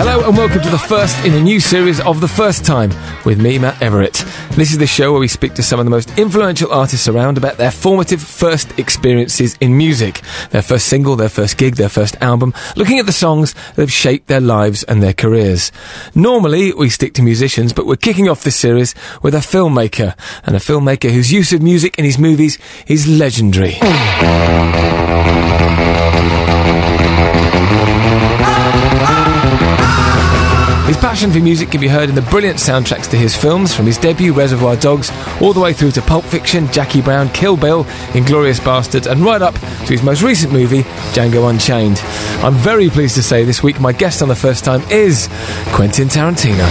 Hello and welcome to the first in a new series of The First Time with me, Matt Everitt. This is the show where we speak to some of the most influential artists around about their formative first experiences in music. Their first single, their first gig, their first album, looking at the songs that have shaped their lives and their careers. Normally, we stick to musicians, but we're kicking off this series with a filmmaker, and a filmmaker whose use of music in his movies is legendary. His passion for music can be heard in the brilliant soundtracks to his films, from his debut Reservoir Dogs all the way through to Pulp Fiction, Jackie Brown, Kill Bill, Inglourious Basterds, and right up to his most recent movie, Django Unchained. I'm very pleased to say this week my guest on The First Time is Quentin Tarantino.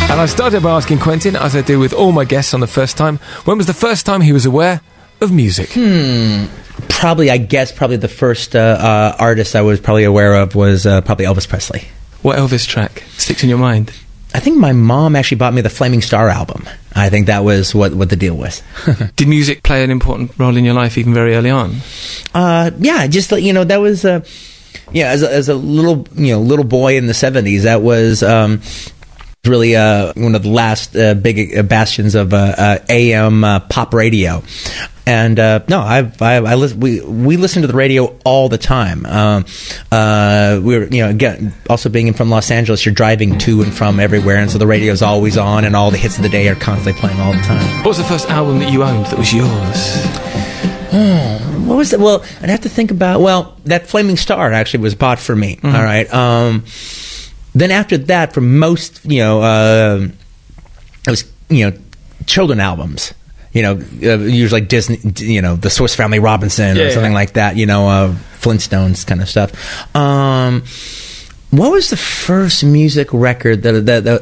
And I started by asking Quentin, as I do with all my guests on The First Time, when was the first time he was aware of music? Probably the first artist I was probably aware of was probably Elvis Presley. What Elvis track sticks in your mind? I think my mom actually bought me the Flaming Star album. I think that was what the deal was. Did music play an important role in your life even very early on? Yeah, just that was as a little boy in the 70s, that was really one of the last big bastions of AM pop radio. And we listen to the radio all the time. We're again, also being from Los Angeles, you're driving to and from everywhere, and so the radio's always on, and all the hits of the day are constantly playing all the time. What was the first album that you owned that was yours? What was it? Well, I'd have to think about. Well, that Flaming Star actually was bought for me. Mm-hmm. All right. Then after that, for most, it was children albums. Usually like Disney, the Swiss Family Robinson or something like that, Flintstones kind of stuff. What was the first music record that I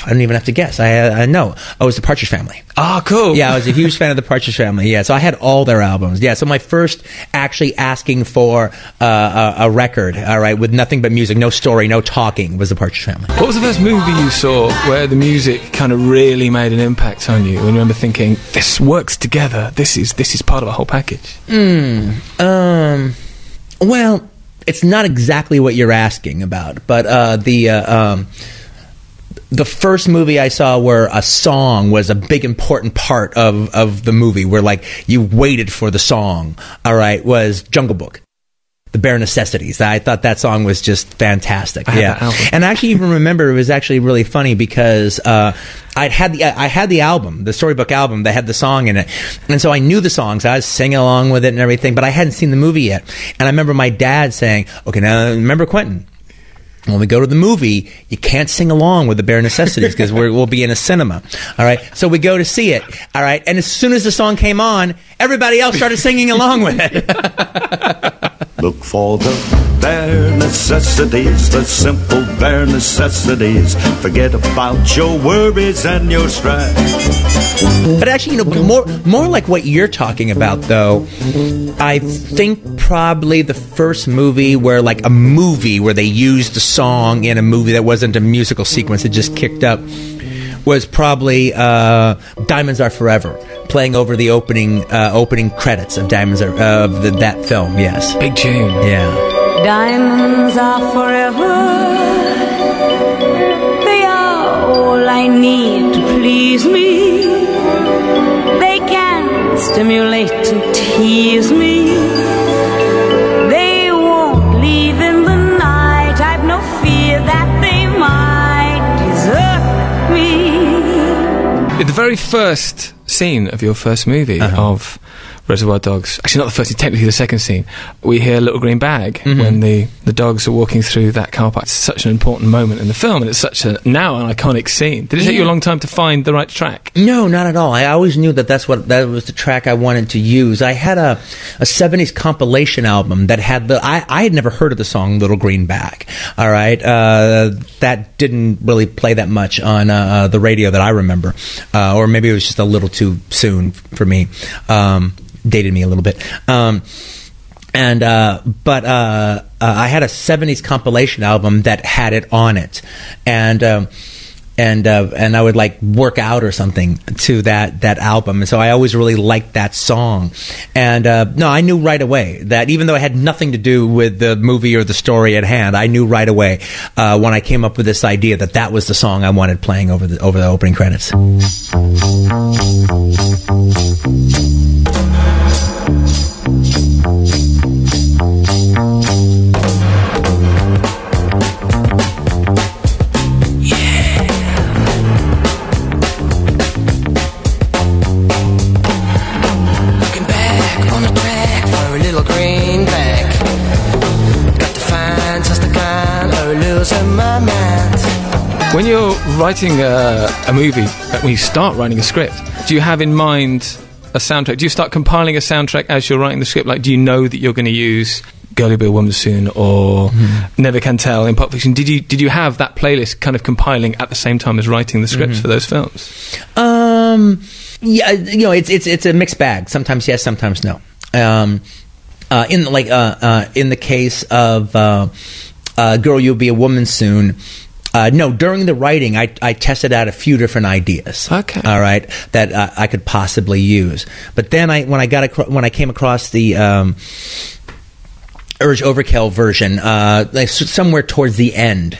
don't even have to guess. I know. Oh, it was the Partridge Family. Ah, cool. Yeah, I was a huge fan of the Partridge Family. Yeah, so I had all their albums. Yeah, so my first actually asking for a record, all right, with nothing but music, no story, no talking, was the Partridge Family. What was the first movie you saw where the music kind of really made an impact on you? And you remember thinking, this works together. This is part of a whole package. Well, it's not exactly what you're asking about, but the first movie I saw where a song was a big important part of the movie, where like you waited for the song, all right, was Jungle Book. The Bare Necessities. I thought that song was just fantastic. Yeah, and I actually even remember it was actually really funny because I had the album, the storybook album that had the song in it, and so I knew the songs. I was singing along with it and everything, but I hadn't seen the movie yet. And I remember my dad saying, "Okay, now remember, Quentin, when we go to the movie, you can't sing along with the Bare Necessities because we'll be in a cinema." All right, so we go to see it. All right, and as soon as the song came on, everybody else started singing along with it. Look for the bare necessities, the simple bare necessities. Forget about your worries and your strife. But actually, more like what you're talking about, though, I think probably the first movie where they used the song in a movie that wasn't a musical sequence, it just kicked up, was probably Diamonds Are Forever, playing over the opening credits of Diamonds Are of that film. Yes, big tune. Yeah. Diamonds are forever. They are all I need to please me. They can stimulate and tease me. They won't leave in the night. I've no fear that they might desert me. The very first scene of your first movie of Reservoir Dogs, actually not the first scene, technically the second scene, we hear Little Green Bag when the dogs are walking through that car park. It's such an important moment in the film, and it's such now an iconic scene. Did it take you a long time to find the right track? No, not at all. I always knew that that was the track I wanted to use. I had a 70s compilation album that had I had never heard of the song Little Green Bag. All right, that didn't really play that much on the radio that I remember, or maybe it was just a little too soon for me. Dated me a little bit. But I had a 70s compilation album that had it on it. And I would like work out or something to that album. And so I always really liked that song. And no, I knew right away that even though it had nothing to do with the movie or the story at hand, I knew right away when I came up with this idea that was the song I wanted playing over the opening credits. When you're writing a movie, when you start writing a script, do you have in mind a soundtrack? Do you start compiling a soundtrack as you're writing the script? Like, do you know that you're going to use Girl You'll Be a Woman Soon or Never Can Tell in Pulp Fiction? Did you have that playlist kind of compiling at the same time as writing the scripts for those films? Yeah, it's a mixed bag. Sometimes yes, sometimes no. In the case of Girl You'll Be a Woman Soon, no, during the writing, I tested out a few different ideas. Okay. All right, that I could possibly use. But then when I came across the Urge Overkill version, somewhere towards the end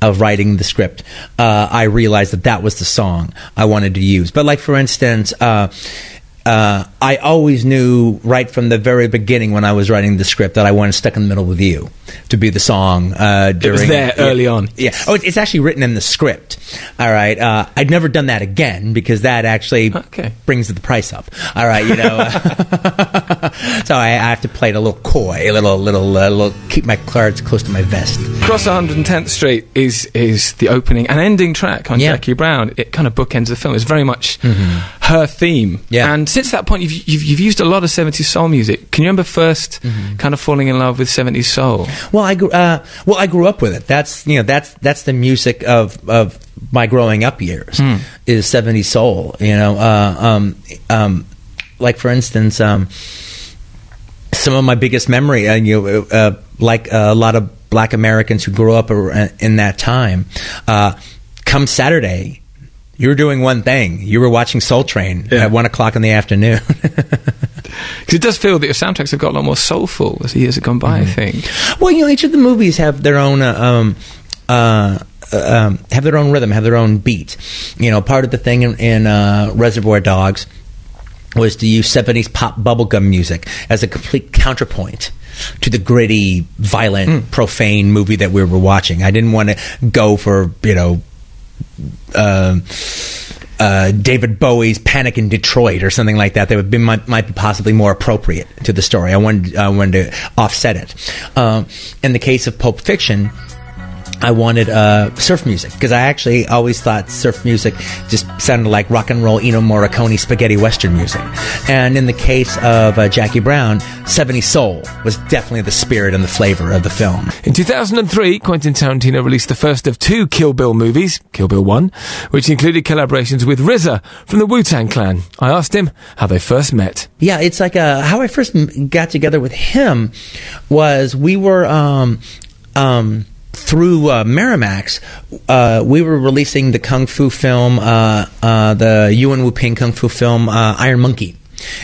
of writing the script, I realized that was the song I wanted to use. But like, for instance, I always knew right from the very beginning when I was writing the script that I wanted Stuck in the Middle with You to be the song. It was there early on. Yeah. Oh, it's actually written in the script. All right. I'd never done that again because that actually brings the price up. All right. So I have to play it a little coy, a little keep my cards close to my vest. Cross 110th Street is the opening and ending track on Jackie Brown. It kind of bookends the film. It's very much her theme. Yeah. And since that point, you've used a lot of 70s soul music. Can you remember first kind of falling in love with 70s soul? Well, I grew up with it. That's the music of my growing up years is 70s soul. Like for instance, some of my biggest memory, like a lot of Black Americans who grew up in that time, come Saturday, you were doing one thing. You were watching Soul Train at 1 o'clock in the afternoon. Because it does feel that your soundtracks have got a lot more soulful as the years have gone by, I think. Well, each of the movies have their own rhythm, have their own beat. Part of the thing in Reservoir Dogs was to use 70s pop bubblegum music as a complete counterpoint to the gritty, violent, profane movie that we were watching. I didn't want to go for, David Bowie's Panic in Detroit or something like that. That would be might be possibly more appropriate to the story. I wanted to offset it. In the case of Pulp Fiction, I wanted surf music because I actually always thought surf music just sounded like rock and roll Ennio Morricone spaghetti western music. And in the case of Jackie Brown, 70s soul was definitely the spirit and the flavor of the film. In 2003, Quentin Tarantino released the first of 2 Kill Bill movies, Kill Bill 1, which included collaborations with RZA from the Wu-Tang Clan. I asked him how they first met. Yeah, it's like how I first got together with him was we were through Miramax, we were releasing the kung fu film, the Yuen Wu-Ping kung fu film, Iron Monkey,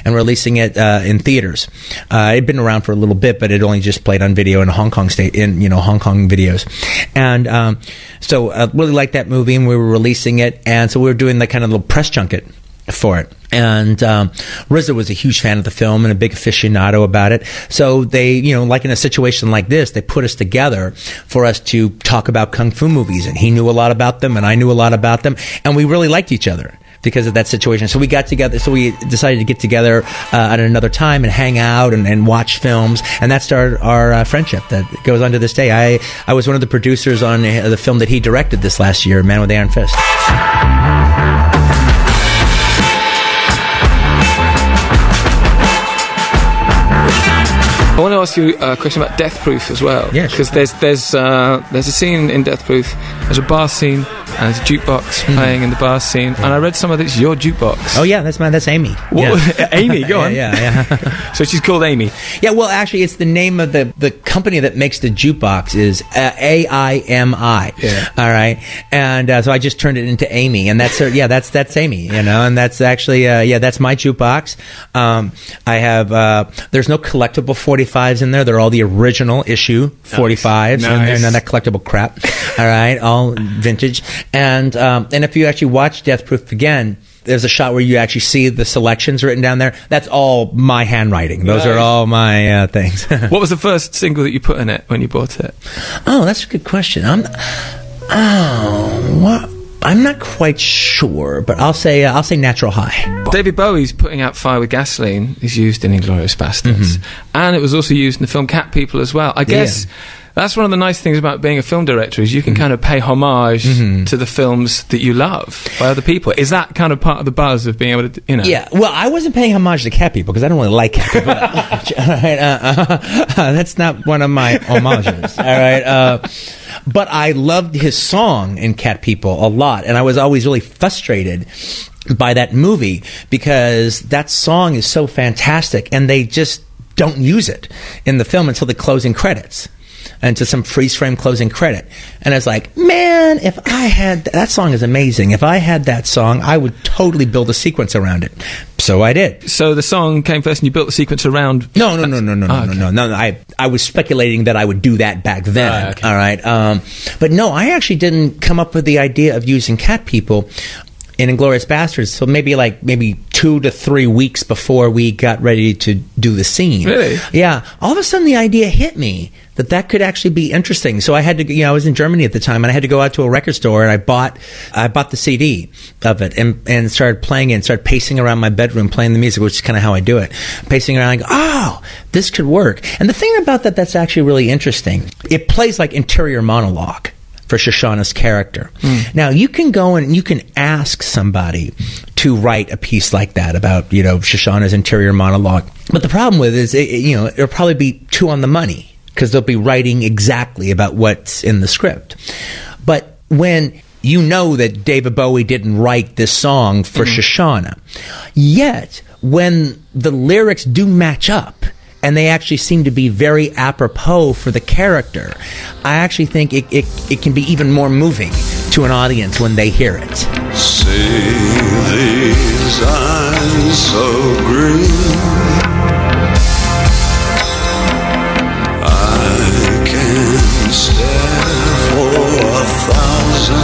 and releasing it in theaters. It had been around for a little bit, but it only just played on video in Hong Kong Hong Kong videos. And so I really liked that movie, and we were releasing it, and so we were doing the kind of little press junket for it. And RZA was a huge fan of the film and a big aficionado about it. So they, like in a situation like this, they put us together for us to talk about kung fu movies. And he knew a lot about them, and I knew a lot about them. And we really liked each other because of that situation. So we got together. So we decided to get together at another time and hang out and watch films. And that started our friendship that goes on to this day. I was one of the producers on the film that he directed this last year, Man with the Iron Fist. I want to ask you a question about Death Proof as well. Yeah, because there's a scene in Death Proof. There's a bar scene and there's a jukebox playing in the bar scene, and I read somewhere that it's your jukebox. Oh yeah, that's Amy. Yeah. Amy, go on. Yeah. So she's called Amy. Yeah, well, actually, it's the name of the company that makes the jukebox is AIMI. Yeah. All right, and so I just turned it into Amy, and that's her. Yeah, that's Amy. And that's actually that's my jukebox. I have there's no collectible 45s in there. They're all the original issue 45s, and none of that collectible crap. All right, all vintage. And if you actually watch Death Proof again, there's a shot where you actually see the selections written down there. That's all my handwriting. Those are all my things. What was the first single that you put in it when you bought it? Oh, that's a good question. I'm not quite sure, but I'll say Natural High. David Bowie's Putting Out Fire with Gasoline is used in Inglourious Basterds, and it was also used in the film Cat People as well. I guess that's one of the nice things about being a film director is you can kind of pay homage to the films that you love by other people. Is that kind of part of the buzz of being able to, Yeah, well, I wasn't paying homage to Cat People because I don't really like Cat People. That's not one of my homages. All right. But I loved his song in Cat People a lot, and I was always really frustrated by that movie because that song is so fantastic, and they just don't use it in the film until the closing credits. And to some freeze-frame closing credit. And I was like, man, if I had... That song is amazing. If I had that song, I would totally build a sequence around it. So I did. So the song came first and you built the sequence around... No. I was speculating that I would do that back then. Okay. All right. But no, I actually didn't come up with the idea of using Cat People in Inglourious Basterds, so maybe 2 to 3 weeks before we got ready to do the scene. Really? Yeah. All of a sudden, the idea hit me that could actually be interesting. So I had to, I was in Germany at the time, and I had to go out to a record store, and I bought the CD of it, and started playing it, and started pacing around my bedroom, playing the music, which is kind of how I do it. Pacing around, and go, oh, this could work. And the thing about that's actually really interesting. It plays like interior monologue for Shoshana's character. Now, you can go and you can ask somebody to write a piece like that about, Shoshana's interior monologue. But the problem with it is, it'll probably be too on the money because they'll be writing exactly about what's in the script. But when you know that David Bowie didn't write this song for Shoshana, yet when the lyrics do match up, and they actually seem to be very apropos for the character, I actually think it can be even more moving to an audience when they hear it. See these eyes so green, I can stare for 1,000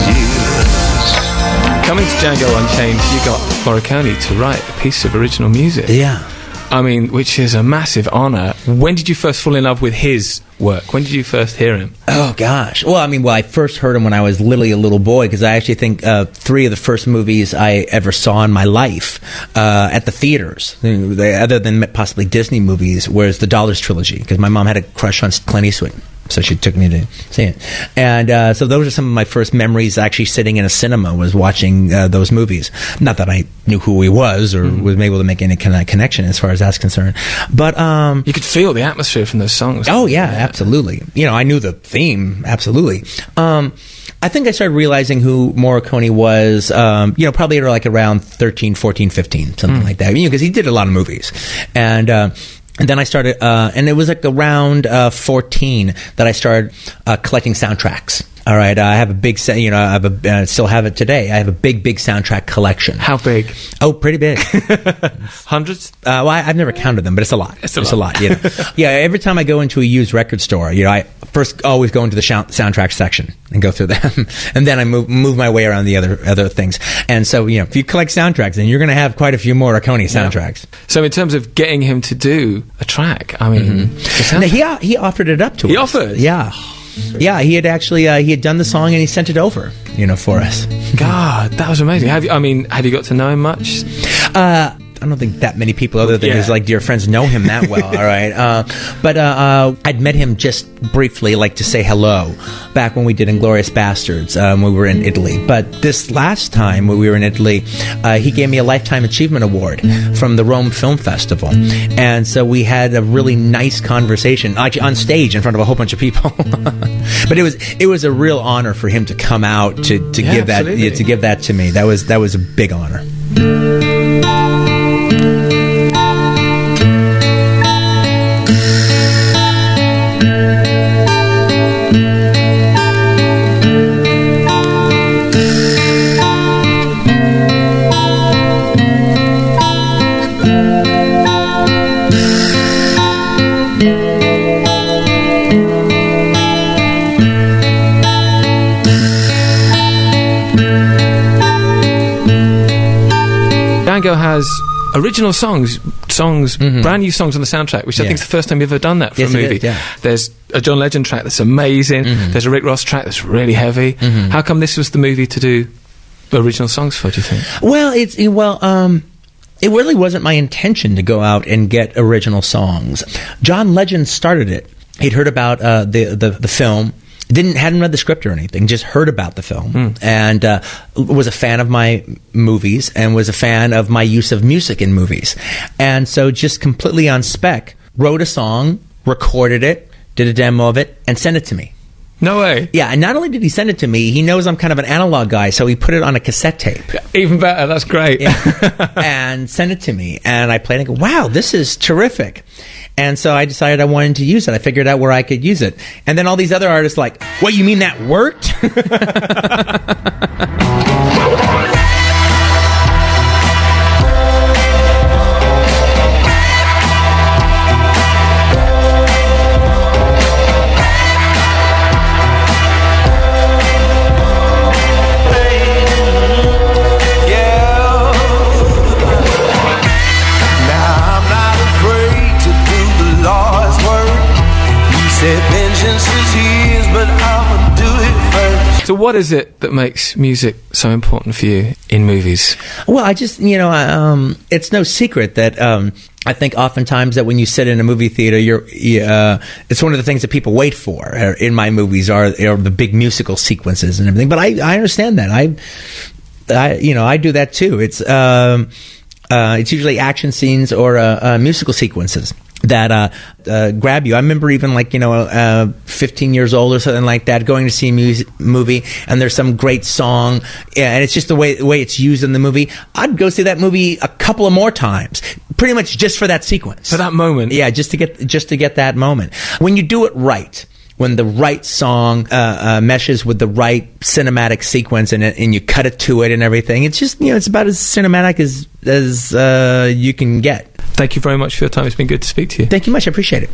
years. Coming to Django Unchained, you got Morricone to write a piece of original music. Yeah. I mean, which is a massive honour. When did you first fall in love with his work? When did you first hear him? Oh, gosh. Well, I first heard him when I was literally a little boy, because I actually think 3 of the first movies I ever saw in my life at the theaters, other than possibly Disney movies, was the Dollars trilogy, because my mom had a crush on Clint Eastwood. So she took me to see it. And so those are some of my first memories actually sitting in a cinema, was watching those movies. Not that I knew who he was or was able to make any kind of connection as far as that's concerned. But you could feel the atmosphere from those songs. Oh, yeah, absolutely. I knew the theme, absolutely. I think I started realizing who Morricone was, probably around 13, 14, 15, something like that. Because he did a lot of movies. And then I started, and it was around 14 that I started collecting soundtracks. All right, I have a big set. I still have it today. I have a big soundtrack collection. How big? Oh, pretty big. Hundreds? Well, I've never counted them, but it's a lot. It's a lot. Yeah. Every time I go into a used record store, I first always go into the soundtrack section and go through them, and then I move my way around the other things. And so, if you collect soundtracks, then you're going to have quite a few more Morricone soundtracks. Yeah. So, in terms of getting him to do a track, I mean, he offered it up to us. He offered, yeah. Yeah, he had actually he had done the song and he sent it over, for us. God, that was amazing. Have you got to know him much? I don't think that many people other than his like dear friends know him that well. All right, but I'd met him just briefly, like to say hello, back when we did Inglourious Bastards. We were in Italy, but this last time when we were in Italy, he gave me a Lifetime Achievement Award from the Rome Film Festival, and so we had a really nice conversation, actually on stage in front of a whole bunch of people. But it was a real honor for him to come out to give that to give that to me. That was a big honor. Django has original songs, brand new songs on the soundtrack, which I think is the first time you've ever done that for a movie. There's a John Legend track that's amazing. There's a Rick Ross track that's really heavy. How come this was the movie to do original songs for, do you think? Well, it really wasn't my intention to go out and get original songs. John Legend started it. He'd heard about the film. Hadn't read the script or anything, just heard about the film, and was a fan of my movies and was a fan of my use of music in movies. And so just completely on spec, wrote a song, recorded it, did a demo of it, and sent it to me. No way. Yeah, and not only did he send it to me, he knows I'm kind of an analog guy, so he put it on a cassette tape. Even better, that's great. And sent it to me, and I played it and go, wow, this is terrific. And so I decided I wanted to use it. I figured out where I could use it. And then all these other artists like, what, you mean that worked? So what is it that makes music so important for you in movies? Well, I just, it's no secret that I think oftentimes that when you sit in a movie theater, it's one of the things that people wait for in my movies are the big musical sequences and everything. But I understand that. I do that too. It's usually action scenes or musical sequences that grab you. I remember even 15 years old or something like that, going to see a movie and there's some great song, and it's just the way it's used in the movie. I'd go see that movie a couple of more times, pretty much just for that sequence, for that moment. Yeah, just to get that moment. When you do it right, when the right song meshes with the right cinematic sequence and you cut it to it and everything, it's just it's about as cinematic as you can get. Thank you very much for your time. It's been good to speak to you. Thank you much. I appreciate it.